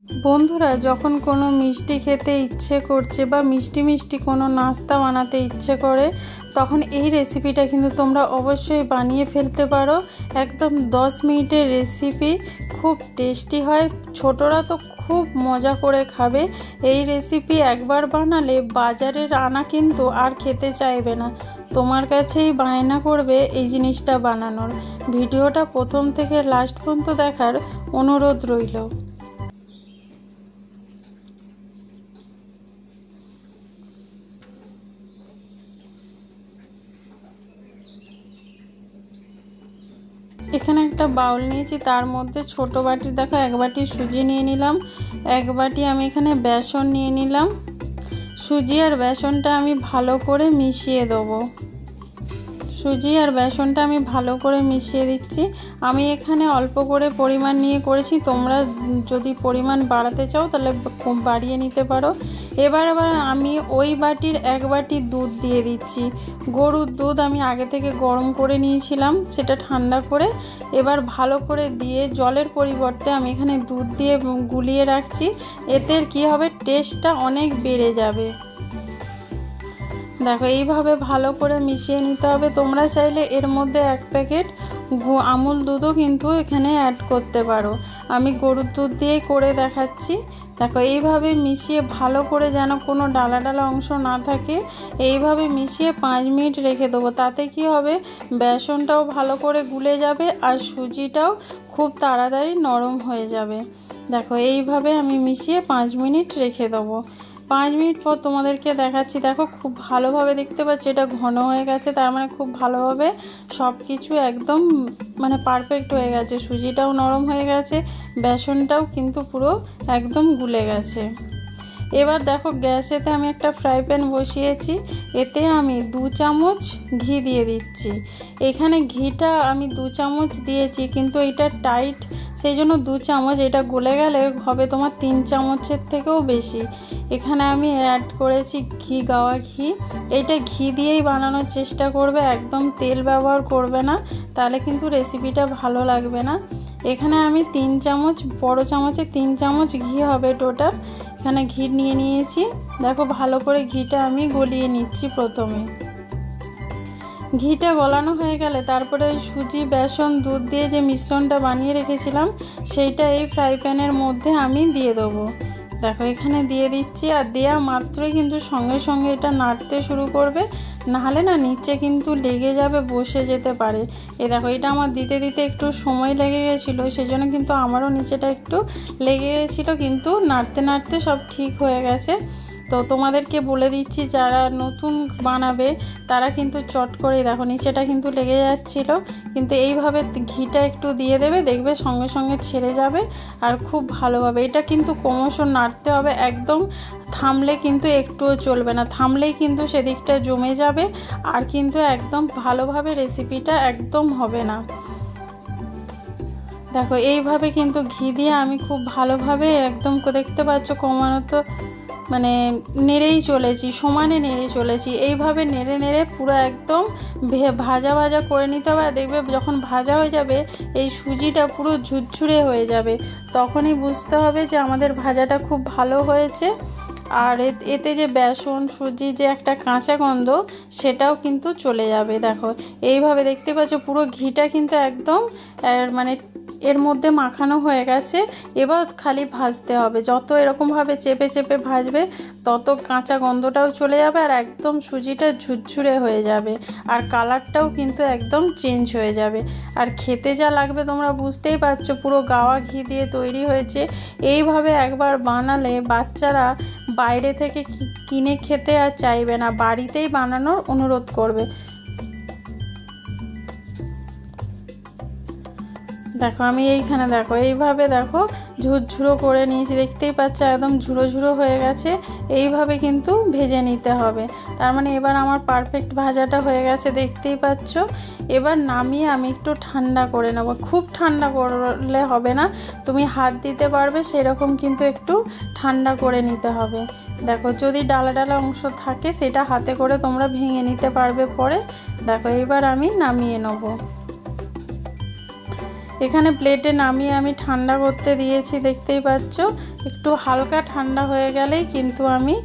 বন্ধুরা যখন কোনো মিষ্টি খেতে ইচ্ছে করছে বা মিষ্টি মিষ্টি কোনো নাস্তা বানাতে ইচ্ছে করে তখন এই রেসিপিটা কিন্তু তোমরা অবশ্যই বানিয়ে ফেলতে পারো। একদম 10 মিনিটের রেসিপি, খুব টেস্টি হয়, ছোটরা তো খুব মজা করে খাবে। এই রেসিপি একবার বানালে বাজারের আনা কিন্তু আর খেতে চাইবে না, তোমার কাছেই বায়না করবে এই জিনিসটা বানানোর। ভিডিওটা প্রথম থেকে লাস্ট পর্যন্ত দেখার অনুরোধ রইল। এখানে একটা বাউল নিয়েছি, তার মধ্যে ছোট বাটি দেখো 1 বাটি সুজি নিয়ে নিলাম, 1 বাটি আমি এখানে বেসন নিয়ে নিলাম। সুজি আর বেসনটা আমি ভালো করে মিশিয়ে দেবো। সুজি আর বেসনটা আমি ভালো করে মিশিয়ে দিচ্ছি। আমি এখানে অল্প করে পরিমাণ নিয়ে করেছি, তোমরা যদি পরিমাণ বাড়াতে চাও তাহলে বাড়িয়ে নিতে পারো। এবার আমি ওই বাটির 1 বাটি দুধ দিয়ে দিচ্ছি। গরুর দুধ আমি আগে থেকে গরম করে নিয়েছিলাম, সেটা ঠান্ডা করে এবার ভালো করে দিয়ে জলের পরিবর্তে আমি এখানে দুধ দিয়ে গুলিয়ে রাখছি। এতে কি হবে, টেস্টটা অনেক বেড়ে যাবে। দেখো এইভাবে ভালো করে মিশিয়ে নিতে হবে। তোমরা চাইলে এর মধ্যে 1 প্যাকেট আমুল দুধও কিন্তু এখানে অ্যাড করতে পারো। আমি গরুর দুধ দিয়েই করে দেখাচ্ছি। দেখো এইভাবে মিশিয়ে ভালো করে যেন কোনো ডালা ডালা অংশ না থাকে, এইভাবে মিশিয়ে 5 মিনিট রেখে দেবো। তাতে কি হবে, বেসনটাও ভালো করে গুলে যাবে আর সুজিটাও খুব তাড়াতাড়ি নরম হয়ে যাবে। দেখো এইভাবে আমি মিশিয়ে 5 মিনিট রেখে দেবো। 5 মিনিট পর তোমাদেরকে দেখাচ্ছি। দেখো খুব ভালোভাবে দেখতে পাচ্ছি এটা ঘন হয়ে গেছে, তার মানে খুব ভালোভাবে সব কিছু একদম পারফেক্ট হয়ে গেছে। সুজিটাও নরম হয়ে গেছে, বেসনটাও কিন্তু পুরো একদম গুলে গেছে। এবার দেখো গ্যাসেতে আমি একটা ফ্রাই প্যান বসিয়েছি, এতে আমি 2 চামচ ঘি দিয়ে দিচ্ছি। এখানে ঘিটা আমি 2 চামচ দিয়েছি, কিন্তু এটা টাইট, সেই জন্য 2 চামচ, এটা গলে গেলে হবে তোমার 3 চামচের থেকেও বেশি। এখানে আমি অ্যাড করেছি ঘি, গাওয়া ঘি। এইটা ঘি দিয়েই বানানোর চেষ্টা করবে, একদম তেল ব্যবহার করবে না, তাহলে কিন্তু রেসিপিটা ভালো লাগবে না। এখানে আমি 3 চামচ, বড় চামচে 3 চামচ ঘি হবে টোটাল, এখানে ঘি নিয়ে নিয়েছি। দেখো ভালো করে ঘিটা আমি গলিয়ে নিচ্ছি। প্রথমে ঘিটা গলানো হয়ে গেলে তারপরে ওই সুজি, বেসন, দুধ দিয়ে যে মিশ্রণটা বানিয়ে রেখেছিলাম সেইটা এই ফ্রাই প্যানের মধ্যে আমি দিয়ে দেবো। দেখো এখানে দিয়ে দিচ্ছি, আর দেওয়া মাত্রই কিন্তু সঙ্গে সঙ্গে এটা নাড়তে শুরু করবে, নাহলে না নিচে কিন্তু লেগে যাবে, বসে যেতে পারে। দেখো এটা আমার দিতে দিতে একটু সময় লেগে গেছিলো, সেজন্য কিন্তু আমারও নিচেটা একটু লেগে গেছিলো, কিন্তু নাড়তে নাড়তে সব ঠিক হয়ে গেছে। তো তোমাদেরকে বলে দিচ্ছি, যারা নতুন বানাবে তারা কিন্তু চট করে, দেখো নিচেটা কিন্তু লেগে যাচ্ছিলো, কিন্তু এইভাবে ঘিটা একটু দিয়ে দেবে, দেখবে সঙ্গে সঙ্গে ছেড়ে যাবে আর খুব ভালোভাবে। এটা কিন্তু ক্রমশ নাড়তে হবে, একদম থামলে কিন্তু একটুও চলবে না, থামলেই কিন্তু সেদিকটা জমে যাবে আর কিন্তু একদম ভালোভাবে রেসিপিটা একদম হবে না। দেখো এইভাবে কিন্তু ঘি দিয়ে আমি খুব ভালোভাবে একদম দেখতে পাচ্ছ ক্রমাগত নেড়েই চলেছি, সমানে নেড়ে চলেছি। এইভাবে নেড়ে নেড়ে পুরো একদম ভাজা ভাজা করে নিতে হবে। দেখবে যখন ভাজা হয়ে যাবে এই সুজিটা পুরো ঝুরঝুরে হয়ে যাবে, তখনই বুঝতে হবে যে আমাদের ভাজাটা খুব ভালো হয়েছে। আর এতে যে বেসন, সুজি যে একটা কাঁচা গন্ধ সেটাও কিন্তু চলে যাবে। দেখো এইভাবে দেখতে পাচ্ছ পুরো ঘিটা কিন্তু একদম এর মধ্যে মাখানো হয়ে গেছে। এবার খালি ভাজতে হবে, যত এরকমভাবে চেপে চেপে ভাজবে তত কাঁচা গন্ধটাও চলে যাবে আর একদম সুজিটা ঝুরঝুরে হয়ে যাবে, আর কালারটাও কিন্তু একদম চেঞ্জ হয়ে যাবে। আর খেতে যা লাগবে তোমরা বুঝতেই পারছো, পুরো গাওয়া ঘি দিয়ে তৈরি হয়েছে। এইভাবে একবার বানালে বাচ্চারা বাইরে থেকে কিনে খেতে আর চাইবে না, বাড়িতেই বানানোর অনুরোধ করবে। দেখো আমি এইখানে দেখো এইভাবে দেখো ঝুরঝুরো করে নিয়েছি, দেখতেই পাচ্ছ একদম ঝুরো ঝুরো হয়ে গেছে। এইভাবে কিন্তু ভেজে নিতে হবে, তার মানে এবার আমার পারফেক্ট ভাজাটা হয়ে গেছে, দেখতেই পাচ্ছ। এবার নামিয়ে আমি একটু ঠান্ডা করে নেব, খুব ঠান্ডা করলে হবে না, তুমি হাত দিতে পারবে সেরকম কিন্তু একটু ঠান্ডা করে নিতে হবে। দেখো যদি ডালা ডালা অংশ থাকে সেটা হাতে করে তোমরা ভেঙে নিতে পারবে পরে। দেখো এবার আমি নামিয়ে নেব। এখানে প্লেটে নামিয়ে আমি ঠান্ডা করতে দিয়েছি, দেখতেই পাচ্ছ। একটু হালকা ঠান্ডা হয়ে গেলেই কিন্তু আমি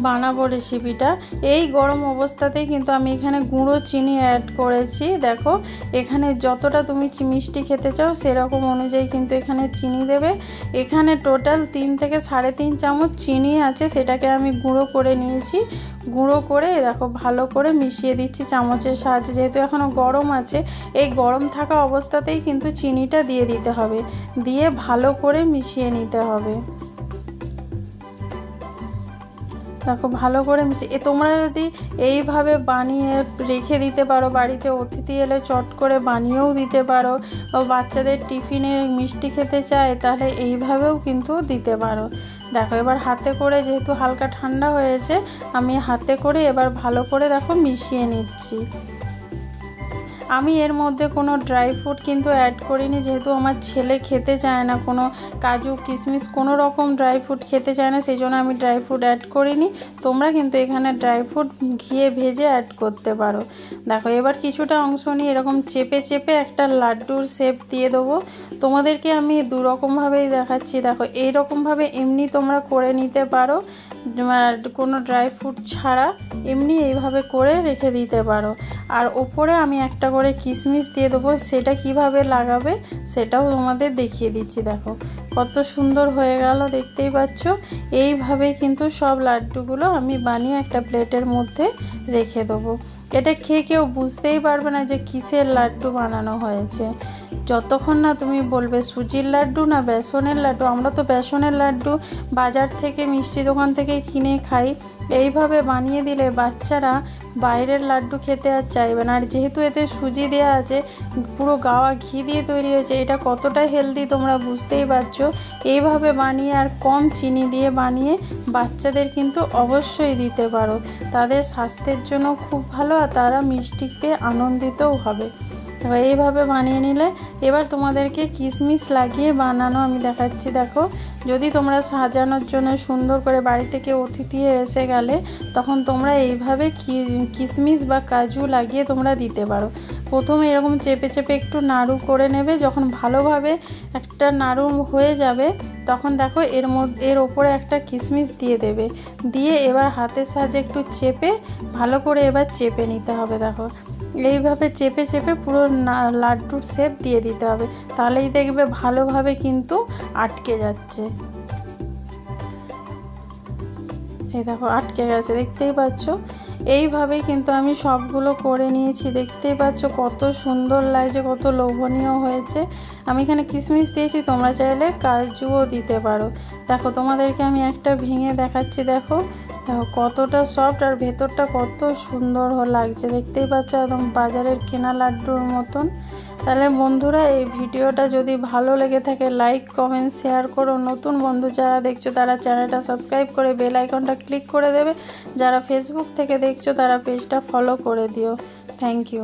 বানাবো রেসিপিটা। এই গরম অবস্থাতেই কিন্তু আমি এখানে গুঁড়ো চিনি অ্যাড করেছি। দেখো এখানে যতটা তুমি মিষ্টি খেতে চাও সেরকম অনুযায়ী কিন্তু এখানে চিনি দেবে। এখানে টোটাল 3 থেকে 3.5 চামচ চিনি আছে, সেটাকে আমি গুঁড়ো করে নিয়েছি। গুঁড়ো করে দেখো ভালো করে মিশিয়ে দিচ্ছি চামচের সাহায্যে। যেহেতু এখনও গরম আছে, এই গরম থাকা অবস্থাতেই কিন্তু চিনিটা দিয়ে দিতে হবে, দিয়ে ভালো করে মিশিয়ে নিতে হবে। দেখো ভালো করে মিশিয়ে তোমরা যদি এইভাবে বানিয়ে রেখে দিতে পারো, বাড়িতে অতিথি এলে চট করে বানিয়েও দিতে পারো। বাচ্চাদের টিফিনে মিষ্টি খেতে চায় তাহলে এইভাবেও কিন্তু দিতে পারো। দেখো এবার হাতে করে, যেহেতু হালকা ঠান্ডা হয়েছে, আমি হাতে করে এবার ভালো করে দেখো মিশিয়ে নিচ্ছি। আমি এর মধ্যে কোনো ড্রাই ফ্রুট কিন্তু অ্যাড করিনি, যেহেতু আমার ছেলে খেতে চায় না, কোনো কাজু কিশমিশ কোনো রকম ড্রাই ফ্রুট খেতে চায় না, সেই জন্য আমি ড্রাই ফ্রুট অ্যাড করিনি। তোমরা কিন্তু এখানে ড্রাই ফ্রুট ঘিয়ে ভেজে অ্যাড করতে পারো। দেখো এবার কিছুটা অংশ নিয়ে এরকম চেপে চেপে একটা লাড্ডুর শেপ দিয়ে দেবো। তোমাদেরকে আমি দুরকমভাবেই দেখাচ্ছি। দেখো এইরকমভাবে এমনি তোমরা করে নিতে পারো, কোনো ড্রাই ফ্রুট ছাড়া এমনি এইভাবে করে রেখে দিতে পারো। আর ওপরে আমি একটা করে কিশমিশ দিয়ে দেবো, সেটা কিভাবে লাগাবে সেটাও তোমাদের দেখিয়ে দিচ্ছি। দেখো কত সুন্দর হয়ে গেল, দেখতেই পাচ্ছ। এইভাবেই কিন্তু সব লাড্ডুগুলো আমি বানিয়ে একটা প্লেটের মধ্যে রেখে দেবো। এটা খেয়ে কেউ বুঝতেই পারবে না যে কিসের লাড্ডু বানানো হয়েছে, যতক্ষণ না তুমি বলবে সুজির লাড্ডু না বেসনের লাড্ডু। আমরা তো বেসনের লাড্ডু বাজার থেকে মিষ্টি দোকান থেকে কিনে খাই। এইভাবে বানিয়ে দিলে বাচ্চারা বাইরের লাড্ডু খেতে আর চাইবে না। আর যেহেতু এতে সুজি দেওয়া আছে, পুরো গাওয়া ঘি দিয়ে তৈরি হয়েছে, এটা কতটা হেলদি তোমরা বুঝতেই পারছো। এইভাবে বানিয়ে আর কম চিনি দিয়ে বানিয়ে বাচ্চাদের কিন্তু অবশ্যই দিতে পারো, তাদের স্বাস্থ্যের জন্য খুব ভালো, আর তারা মিষ্টি পেয়ে আনন্দিতও হবে। এইভাবে বানিয়ে নিলে এবার তোমাদেরকে কিশমিশ লাগিয়ে বানানো আমি দেখাচ্ছি। দেখো যদি তোমরা সাজানোর জন্য সুন্দর করে, বাড়ি থেকে অতিথি এসে গেলে তখন তোমরা এইভাবে কিশমিশ বা কাজু লাগিয়ে তোমরা দিতে পারো। প্রথমে এরকম চেপে চেপে একটু নাড়ু করে নেবে, যখন ভালোভাবে একটা নাড়ু হয়ে যাবে তখন দেখো এর ওপরে একটা কিশমিশ দিয়ে দেবে, দিয়ে এবার হাতের সাহায্যে একটু চেপে ভালো করে এবার চেপে নিতে হবে। দেখো এইভাবে চেপে চেপে পুরো লাড্ডুর শেপ দিয়ে দিতে হবে, তাহলেই দেখবে ভালোভাবে কিন্তু আটকে যাচ্ছে। এই দেখো আটকে গেছে, দেখতেই পাচ্ছ। এইভাবেই কিন্তু আমি সবগুলো করে নিয়েছি, দেখতেই পাচ্ছ কত সুন্দর লাগছে, কত লোভনীয় হয়েছে। আমি এখানে কিশমিশ দিয়েছি, তোমরা চাইলে কাজুও দিতে পারো। দেখো তোমাদেরকে আমি একটা ভেঙে দেখাচ্ছি। দেখো দেখো কতটা সফট আর ভেতরটা কত সুন্দর লাগছে, দেখতেই পাচ্ছ, একদম বাজারের কেনা লাড্ডুর মতন। তাহলে বন্ধুরা এই ভিডিওটা যদি ভালো লেগে থাকে লাইক কমেন্ট শেয়ার করো। নতুন বন্ধু যারা দেখছো তারা চ্যানেলটা সাবস্ক্রাইব করে বেল আইকনটা ক্লিক করে দেবে। যারা ফেসবুক থেকে দেখছো তারা পেজটা ফলো করে দিও। Thank you.